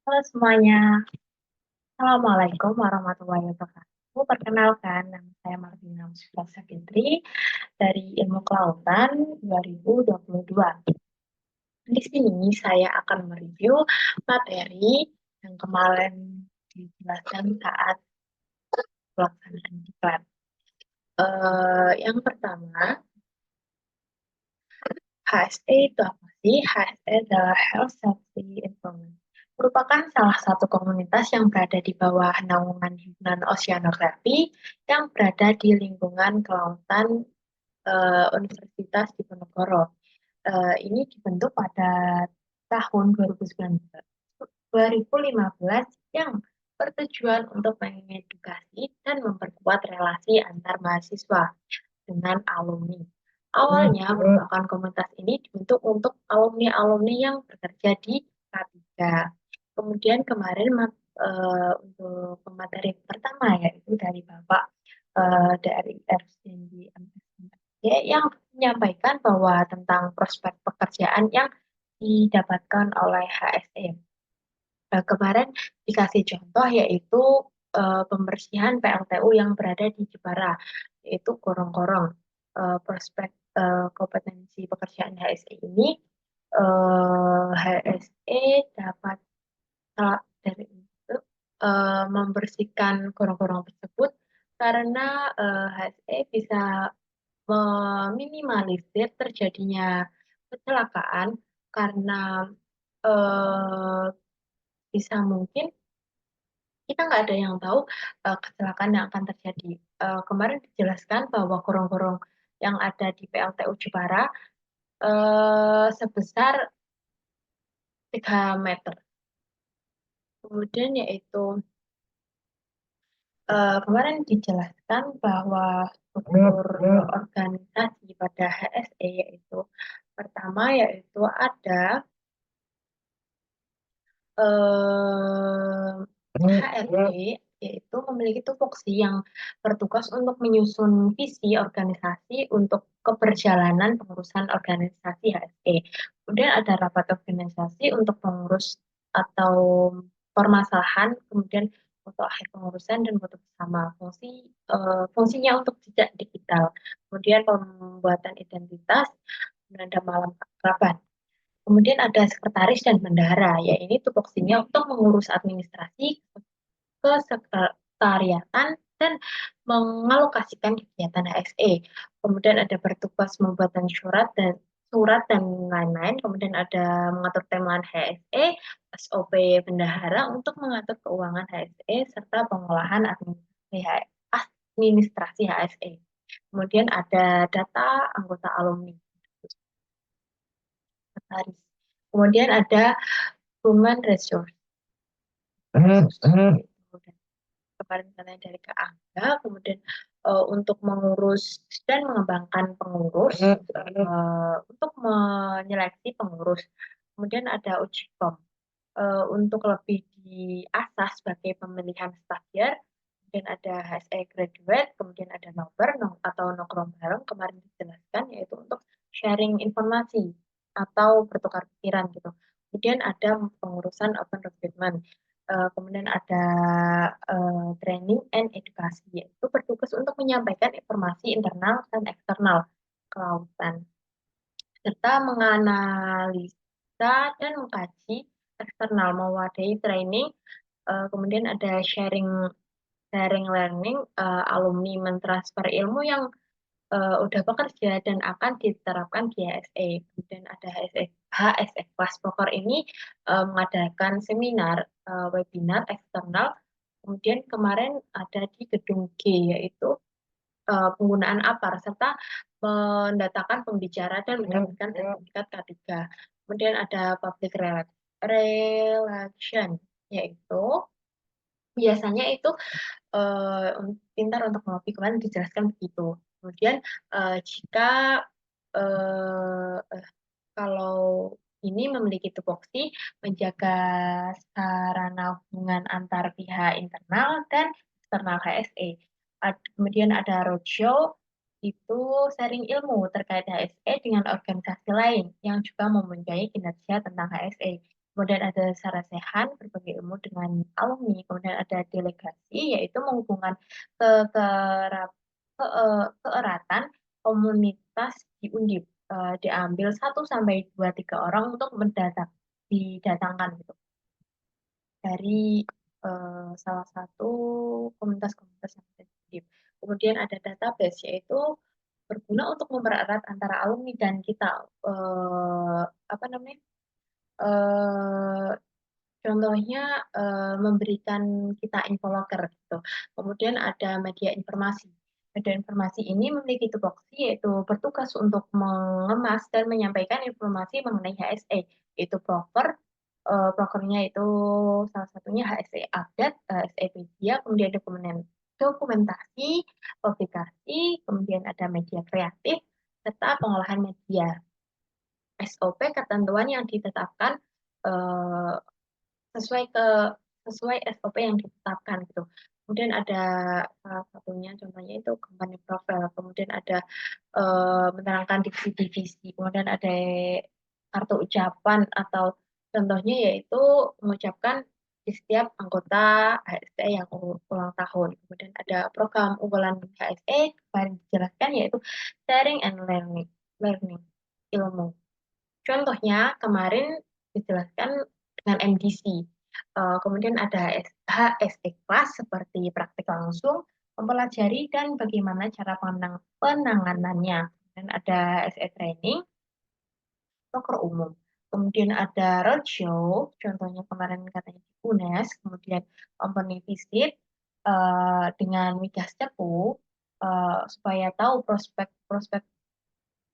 Halo semuanya, Assalamualaikum warahmatullahi wabarakatuh. Perkenalkan, nama saya Martina Musfira Fitri dari Ilmu Kelautan 2022. Di sini saya akan mereview materi yang kemarin dijelaskan saat pelaksanaan diklat. Yang pertama, HSE itu apa sih? HSE adalah Health Safety Environment. Merupakan salah satu komunitas yang berada di bawah naungan himpunan oceanografi yang berada di lingkungan kelautan Universitas Diponegoro. Ini dibentuk pada tahun 2015 yang bertujuan untuk mengedukasi dan memperkuat relasi antar mahasiswa dengan alumni. Awalnya merupakan komunitas ini dibentuk untuk alumni-alumni yang bekerja di K3. Kemudian kemarin untuk materi pertama yaitu dari Bapak dari RSND yang menyampaikan bahwa tentang prospek pekerjaan yang didapatkan oleh HSE. Kemarin dikasih contoh yaitu pembersihan PLTU yang berada di Jepara, yaitu gorong-gorong. Prospek kompetensi pekerjaan HSE ini, HSE dapat dari itu membersihkan gorong-gorong tersebut karena HSE bisa meminimalisir terjadinya kecelakaan karena eh, bisa mungkin kita nggak ada yang tahu kecelakaan yang akan terjadi. Kemarin dijelaskan bahwa gorong-gorong yang ada di PLTU Jepara sebesar 3 meter. Kemudian yaitu kemarin dijelaskan bahwa struktur organisasi pada HSE yaitu pertama yaitu ada HRD, yaitu memiliki tupoksi yang bertugas untuk menyusun visi organisasi untuk keberjalanan pengurusan organisasi HSE. Kemudian ada rapat organisasi untuk pengurus atau permasalahan, kemudian foto akhir pengurusan dan foto bersama. Fungsinya untuk jejak digital. Kemudian pembuatan identitas, kemudian ada malam rapat. Kemudian ada sekretaris dan bendahara, ya ini tupoksinya untuk mengurus administrasi, kesekretariatan, dan mengalokasikan kegiatan HSE. Kemudian ada bertugas membuatkan surat dan lain-lain. Kemudian ada mengatur temuan HSE, SOP bendahara untuk mengatur keuangan HSE serta pengolahan administrasi HSE. Kemudian ada data anggota alumni. Kemudian ada human resource. Kemarin katanya dari Kak Angga, kemudian untuk mengurus dan mengembangkan pengurus, untuk menyeleksi pengurus. Kemudian ada uji form untuk lebih diasah sebagai pemilihan staff year. Kemudian ada HSE graduate, kemudian ada nobar atau nongkrong bareng kemarin dijelaskan yaitu untuk sharing informasi atau bertukar pikiran gitu. Kemudian ada pengurusan open recruitment. Kemudian ada training and edukasi, yaitu bertugas untuk menyampaikan informasi internal dan eksternal kelautan, serta menganalisa dan mengkaji eksternal mewadai training. Kemudian ada sharing sharing learning, alumni mentransfer ilmu yang udah bekerja dan akan diterapkan di HSE. Kemudian ada HSE Kelas Poker ini mengadakan seminar, webinar eksternal. Kemudian kemarin ada di gedung G, yaitu penggunaan APAR, serta mendatakan pembicara dan mendapatkan sertifikat K3. Kemudian ada public relation, yaitu biasanya itu pintar untuk ngopi, kemarin dijelaskan begitu. Kemudian jika kalau ini memiliki tupoksi menjaga sarana hubungan antar pihak internal dan eksternal HSE. Kemudian ada roadshow, itu sharing ilmu terkait HSE dengan organisasi lain yang juga mempunyai kinerja tentang HSE. kemudian ada sarasehan berbagi ilmu dengan alumni, kemudian ada delegasi yaitu menghubungkan ke kerap keeratan komunitas di Undip. Diambil 1 sampai 2 3 orang untuk didatangkan gitu dari salah satu komunitas-komunitas yang ada di Undip. Kemudian ada database yaitu berguna untuk mempererat antara alumni dan kita apa namanya eh contohnya memberikan kita infoloker gitu. Kemudian ada media informasi. Media informasi ini memiliki tupoksi yaitu bertugas untuk mengemas dan menyampaikan informasi mengenai HSE, yaitu prokernya itu salah satunya HSE update, HSE media, kemudian dokumentasi, publikasi, kemudian ada media kreatif, serta pengolahan media. SOP ketentuan yang ditetapkan eh, sesuai sesuai SOP yang ditetapkan gitu. Kemudian ada salah satunya contohnya itu company profile, kemudian ada menerangkan divisi-divisi, kemudian ada kartu ucapan atau contohnya yaitu mengucapkan di setiap anggota HSE yang ulang tahun. Kemudian ada program unggulan HSE, kemarin dijelaskan yaitu sharing and learning ilmu. Contohnya kemarin dijelaskan dengan MDC. Kemudian ada HSE kelas seperti praktik langsung, mempelajari dan bagaimana cara penanganannya. Dan ada HSE training, proker umum. Kemudian ada roadshow, contohnya kemarin katanya di UNES, kemudian company visit dengan migas cepu supaya tahu prospek-prospek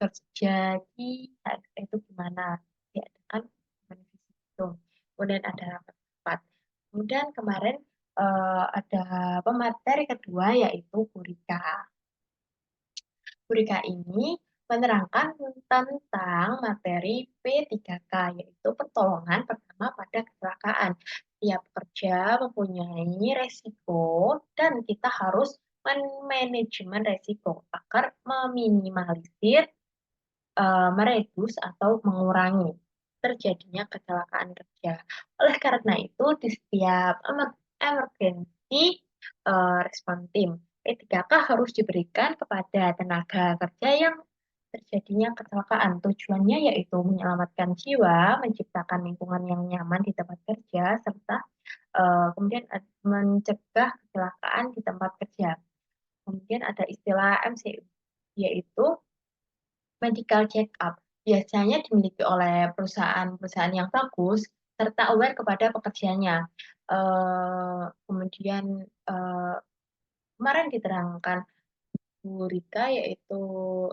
kerja di HSE itu gimana diadakan benefit itu. Kemudian ada rapat-rapat. Kemudian kemarin ada pemateri kedua yaitu Burika. Burika ini menerangkan tentang materi P3K, yaitu pertolongan pertama pada kecelakaan. Tiap pekerja mempunyai resiko dan kita harus manajemen resiko agar meminimalisir, meredus atau mengurangi terjadinya kecelakaan kerja. Oleh karena itu, di setiap emergency respon tim, P3K harus diberikan kepada tenaga kerja yang terjadinya kecelakaan. Tujuannya yaitu menyelamatkan jiwa, menciptakan lingkungan yang nyaman di tempat kerja, serta kemudian mencegah kecelakaan di tempat kerja. Kemudian ada istilah MCU, yaitu medical check-up biasanya dimiliki oleh perusahaan-perusahaan yang bagus serta aware kepada pekerjanya. Kemudian eh, kemarin diterangkan Bu Rika yaitu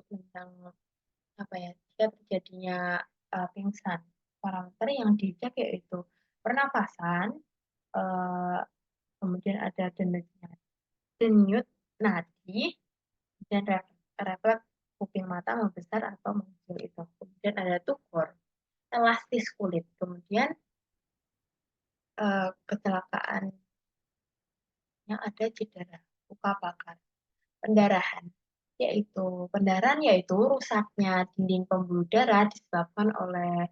tentang apa ya jika terjadinya pingsan. Parameter yang dicek yaitu pernafasan, eh, kemudian ada denyut nadi, dan refleks kuping mata membesar atau mengecil itu. Kemudian ada tukor, elastis kulit. Kemudian kecelakaannya ada cedera, luka bakar, pendarahan. Pendarahan yaitu rusaknya dinding pembuluh darah disebabkan oleh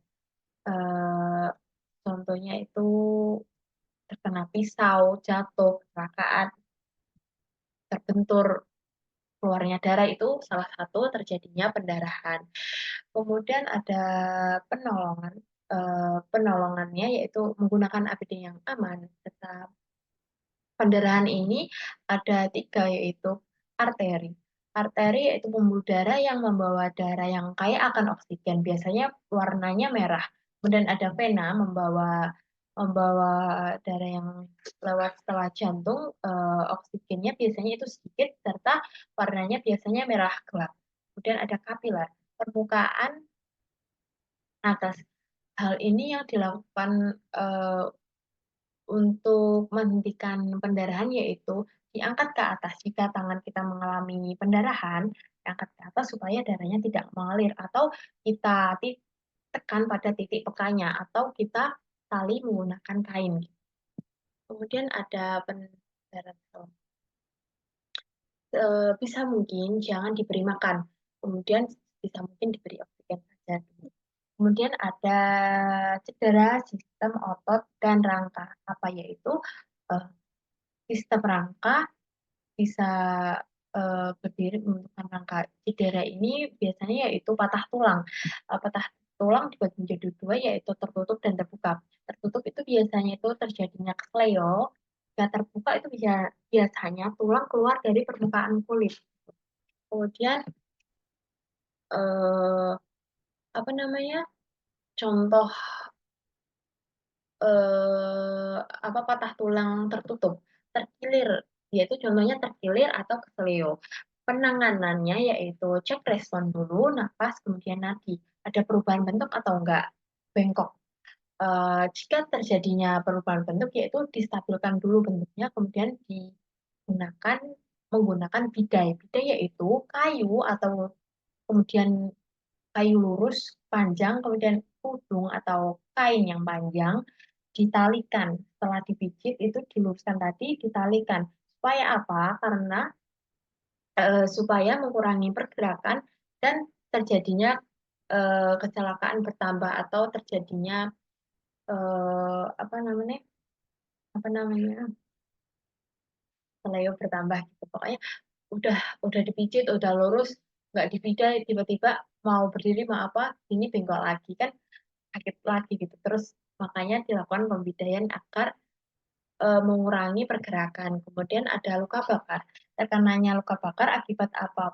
eh, contohnya itu terkena pisau, jatuh, kecelakaan, terbentur, keluarnya darah itu salah satu terjadinya pendarahan. Kemudian ada penolongan. Penolongannya yaitu menggunakan APD yang aman. Serta pendarahan ini ada 3 yaitu arteri. Arteri yaitu pembuluh darah yang membawa darah yang kaya akan oksigen. Biasanya warnanya merah. Kemudian ada vena membawa membawa darah yang lewat setelah jantung, oksigennya biasanya itu sedikit serta warnanya biasanya merah gelap. Kemudian ada kapiler, permukaan atas. Hal ini yang dilakukan untuk menghentikan pendarahan yaitu diangkat ke atas. Jika tangan kita mengalami pendarahan, diangkat ke atas supaya darahnya tidak mengalir atau kita tekan pada titik pekanya atau kita tali menggunakan kain. Kemudian ada pendarahan. Bisa mungkin jangan diberi makan, kemudian bisa mungkin diberi oksigen saja. Kemudian ada cedera sistem otot dan rangka. Apa yaitu eh, sistem rangka bisa berdiri membentukkan rangka. Cedera ini biasanya yaitu patah tulang. Patah tulang dibagi menjadi dua yaitu tertutup dan terbuka. Tertutup itu biasanya itu terjadinya kesleo. Jika terbuka itu bisa biasanya tulang keluar dari permukaan kulit. Kemudian eh, apa namanya? Contoh apa patah tulang tertutup, terkilir, yaitu contohnya terkilir atau keseleo. Penanganannya yaitu cek respon dulu, nafas, kemudian nadi. Ada perubahan bentuk atau enggak? Bengkok. Jika terjadinya perubahan bentuk, yaitu distabilkan dulu bentuknya, kemudian digunakan menggunakan bidai. Bidai yaitu kayu atau kemudian kayu lurus panjang, kemudian udung atau kain yang panjang ditalikan. Setelah dipijit itu diluruskan tadi, ditalikan. Supaya apa? Karena supaya mengurangi pergerakan dan terjadinya kecelakaan bertambah atau terjadinya apa namanya? Apa namanya? Seleo bertambah gitu. Pokoknya udah udah dipijit, udah lurus, nggak dipidai, tiba-tiba mau berdiri mau apa, ini bengkok lagi kan sakit lagi gitu. Terus makanya dilakukan pembidaian agar mengurangi pergerakan. Kemudian ada luka bakar. Terkenanya luka bakar akibat apa?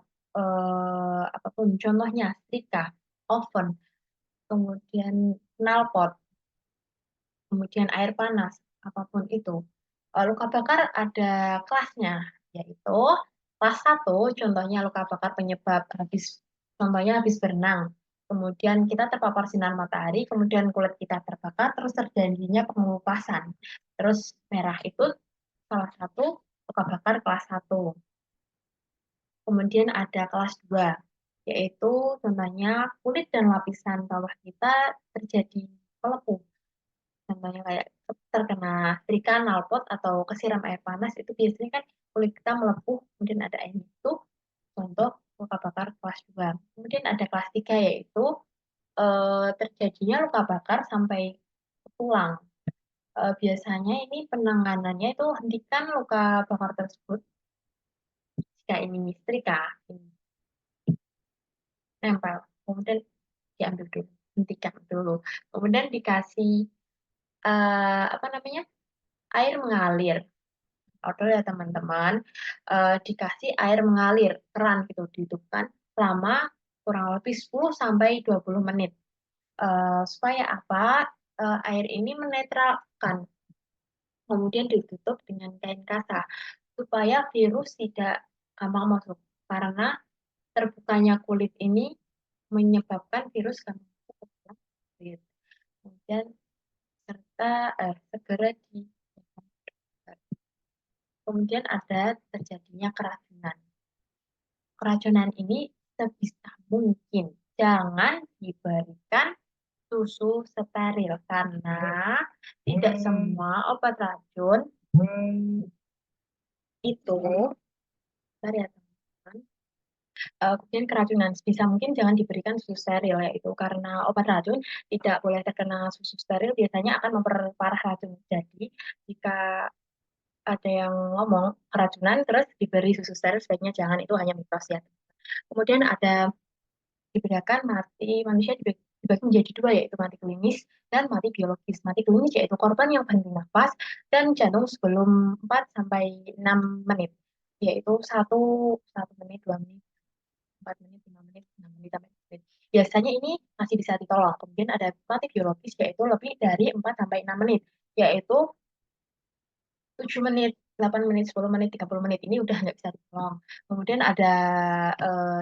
Apapun. Contohnya setrika, oven, kemudian knalpot, kemudian air panas, apapun itu. Luka bakar ada kelasnya, yaitu kelas satu, contohnya luka bakar penyebab contohnya habis berenang. Kemudian kita terpapar sinar matahari, kemudian kulit kita terbakar, terus terjadinya pengelupasan. Terus merah itu salah satu luka bakar kelas satu. Kemudian ada kelas 2 yaitu contohnya kulit dan lapisan bawah kita terjadi pelepuh. Contohnya kayak terkena setrika, knalpot, atau kesiram air panas, itu biasanya kan kulit kita melepuh, kemudian ada air itu, contoh luka bakar kelas 2. Kemudian ada kelas 3 yaitu terjadinya luka bakar sampai ke tulang. Biasanya ini penanganannya itu hentikan luka bakar tersebut jika ini setrika, ini nempel, kemudian diambil dulu, hentikan dulu, kemudian dikasih apa namanya air mengalir. Order ya teman-teman, dikasih air mengalir keran gitu dihidupkan selama kurang lebih 10 sampai 20 menit. Supaya apa? Air ini menetralkan, kemudian ditutup dengan kain kasa supaya virus tidak gampang masuk karena terbukanya kulit ini menyebabkan virus gampang masuk ke dalam kulit. Kemudian serta segera di kemudian ada terjadinya keracunan. Keracunan ini sebisa mungkin jangan diberikan susu steril karena tidak semua obat racun itu, bentar ya teman-teman. Kemudian keracunan sebisa mungkin jangan diberikan susu steril yaitu karena obat racun tidak boleh terkena susu steril biasanya akan memperparah racun. Jadi jika ada yang ngomong keracunan terus diberi susu steril sebaiknya jangan, itu hanya mitos ya. Kemudian ada dibedakan mati manusia dibagi menjadi dua yaitu mati klinis dan mati biologis. Mati klinis yaitu korban yang berhenti nafas dan jantung sebelum 4 sampai 6 menit yaitu satu satu menit, 2 menit, 4 menit, 5 menit, 6 menit, sampai 7 menit. Biasanya ini masih bisa ditolong. Kemudian ada mati biologis yaitu lebih dari 4 sampai 6 menit yaitu 7 menit, 8 menit, 10 menit, 30 menit ini udah nggak bisa ditolong. Kemudian ada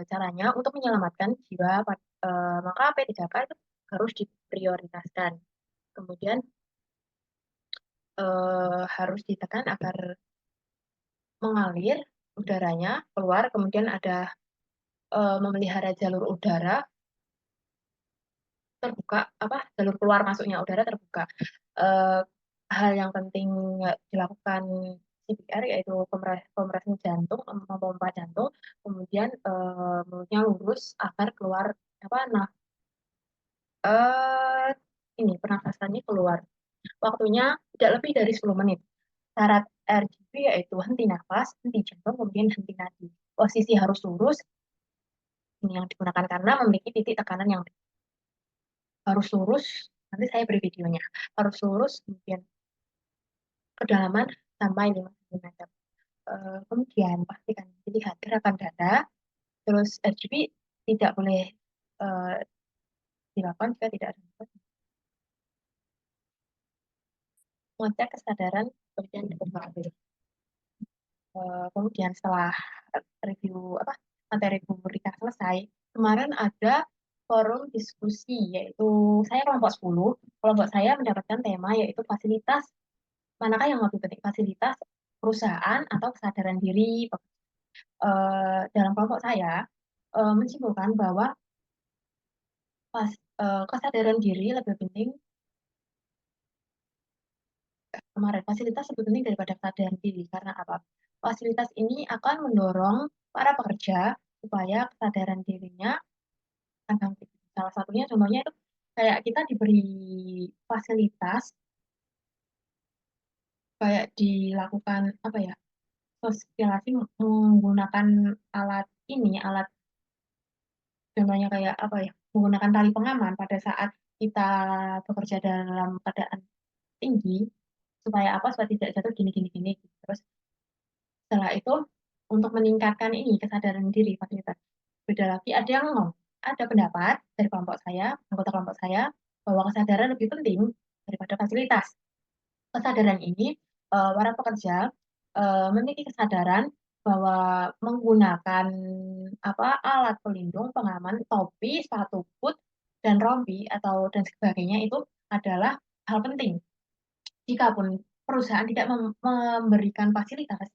caranya untuk menyelamatkan jiwa, maka P3K itu harus diprioritaskan. Kemudian harus ditekan agar mengalir udaranya keluar, kemudian ada memelihara jalur udara terbuka, apa jalur keluar masuknya udara terbuka. Eh, Hal yang penting dilakukan CPR yaitu kompresi jantung, memompa jantung, kemudian mulutnya lurus agar keluar apa eh ini pernafasannya keluar. Waktunya tidak lebih dari 10 menit. Syarat RGP yaitu henti nafas, henti jantung, kemudian henti nadi. Posisi harus lurus, ini yang digunakan karena memiliki titik tekanan yang harus lurus. Nanti saya beri videonya. Harus lurus, kemudian kedalaman sampai 5 cm. Kemudian pastikan dilihat gerakan dada, terus RGP tidak boleh eh, dilakukan jika tidak ada nafas. Mengecek kesadaran bagian depan. Kemudian setelah review apa materi Bu Rika selesai, kemarin ada forum diskusi yaitu saya kelompok 10. Kelompok saya mendapatkan tema yaitu fasilitas manakah yang lebih penting, fasilitas perusahaan atau kesadaran diri. Dalam kelompok saya menyimpulkan bahwa kesadaran diri lebih penting. Kemarin fasilitas lebih penting daripada kesadaran diri karena apa? Fasilitas ini akan mendorong para pekerja supaya kesadaran dirinya akan tinggi. Salah satunya contohnya itu kayak kita diberi fasilitas kayak dilakukan apa ya, sosialisasi menggunakan alat ini, alat contohnya kayak apa ya, menggunakan tali pengaman pada saat kita bekerja dalam keadaan tinggi supaya apa, supaya tidak jatuh gini gini gini. Terus setelah itu untuk meningkatkan ini kesadaran diri fasilitas. Beda lagi ada yang ngomong, ada pendapat dari kelompok saya, anggota kelompok saya, bahwa kesadaran lebih penting daripada fasilitas. Kesadaran ini para pekerja memiliki kesadaran bahwa menggunakan apa alat pelindung, pengaman, topi, sepatu boot, dan rompi atau dan sebagainya itu adalah hal penting. Jikapun perusahaan tidak memberikan fasilitas,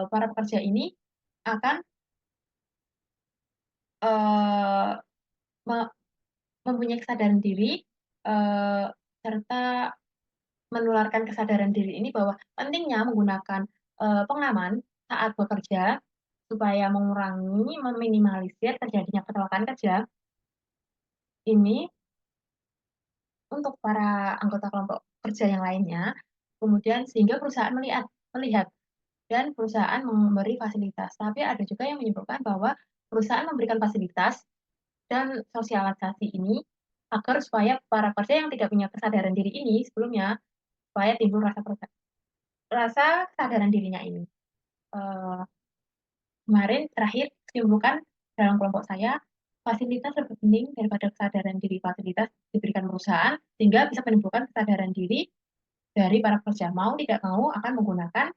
para pekerja ini akan eh, me- mempunyai kesadaran diri eh, serta menularkan kesadaran diri ini bahwa pentingnya menggunakan pengaman saat bekerja supaya mengurangi, meminimalisir terjadinya kecelakaan kerja ini untuk para anggota kelompok kerja yang lainnya. Kemudian sehingga perusahaan melihat melihat dan perusahaan memberi fasilitas. Tapi ada juga yang menyebutkan bahwa perusahaan memberikan fasilitas dan sosialisasi ini agar supaya para pekerja yang tidak punya kesadaran diri ini sebelumnya supaya timbul rasa kesadaran dirinya ini. Eh, Kemarin terakhir kesimpulan dalam kelompok saya, fasilitas lebih penting daripada kesadaran diri. Fasilitas diberikan perusahaan sehingga bisa menimbulkan kesadaran diri dari para pekerja. Mau tidak mau akan menggunakan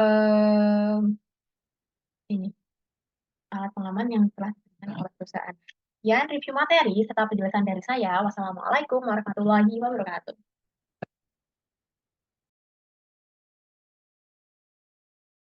eh, ini alat pengaman yang telah diberikan oleh perusahaan. Ya, review materi serta penjelasan dari saya. Wassalamualaikum warahmatullahi wabarakatuh.